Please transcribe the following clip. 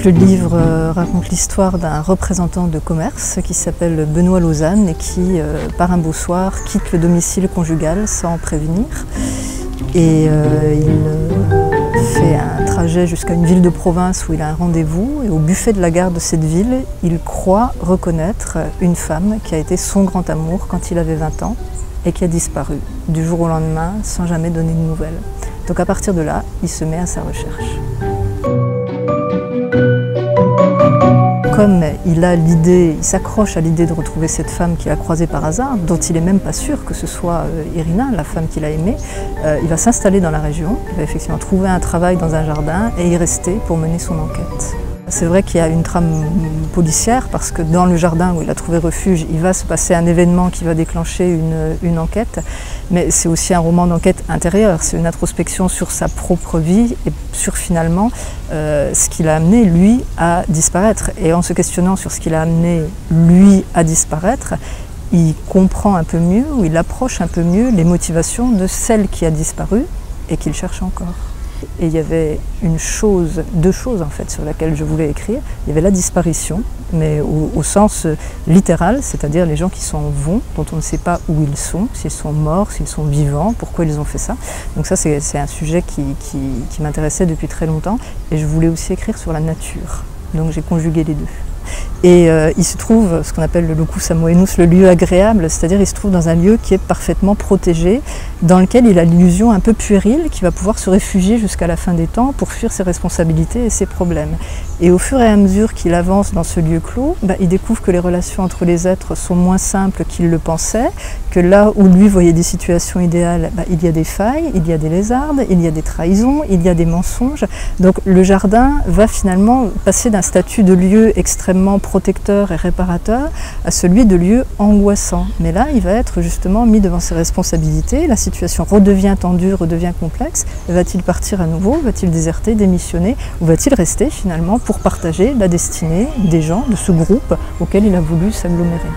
Donc le livre raconte l'histoire d'un représentant de commerce qui s'appelle Benoît Lausanne et qui, par un beau soir, quitte le domicile conjugal sans prévenir. Et il fait un trajet jusqu'à une ville de province où il a un rendez-vous. Et au buffet de la gare de cette ville, il croit reconnaître une femme qui a été son grand amour quand il avait 20 ans et qui a disparu du jour au lendemain sans jamais donner de nouvelles. Donc à partir de là, il se met à sa recherche. Comme il s'accroche à l'idée de retrouver cette femme qu'il a croisée par hasard, dont il n'est même pas sûr que ce soit Irina, la femme qu'il a aimée, il va s'installer dans la région, il va effectivement trouver un travail dans un jardin et y rester pour mener son enquête. C'est vrai qu'il y a une trame policière parce que dans le jardin où il a trouvé refuge, il va se passer un événement qui va déclencher une enquête, mais c'est aussi un roman d'enquête intérieure, c'est une introspection sur sa propre vie et sur finalement ce qui l'a amené lui à disparaître. Et en se questionnant sur ce qui l'a amené lui à disparaître, il comprend un peu mieux ou il approche un peu mieux les motivations de celle qui a disparu et qu'il cherche encore. Et il y avait deux choses en fait sur lesquelles je voulais écrire. Il y avait la disparition, mais au sens littéral, c'est-à-dire les gens qui s'en vont, dont on ne sait pas où ils sont, s'ils sont morts, s'ils sont vivants, pourquoi ils ont fait ça. Donc ça c'est un sujet qui m'intéressait depuis très longtemps. Et je voulais aussi écrire sur la nature. Donc j'ai conjugué les deux. Et il se trouve ce qu'on appelle le locus amoenus, le lieu agréable, c'est-à-dire il se trouve dans un lieu qui est parfaitement protégé, dans lequel il a l'illusion un peu puérile qu'il va pouvoir se réfugier jusqu'à la fin des temps pour fuir ses responsabilités et ses problèmes. Et au fur et à mesure qu'il avance dans ce lieu clos, il découvre que les relations entre les êtres sont moins simples qu'il le pensait, que là où lui voyait des situations idéales, il y a des failles, il y a des lézardes, il y a des trahisons, il y a des mensonges. Donc le jardin va finalement passer d'un statut de lieu extrêmement protecteur et réparateur à celui de lieu angoissant. Mais là, il va être justement mis devant ses responsabilités, la situation redevient tendue, redevient complexe. Va-t-il partir à nouveau? Va-t-il déserter, démissionner? Ou va-t-il rester finalement pour partager la destinée des gens de ce groupe auquel il a voulu s'agglomérer?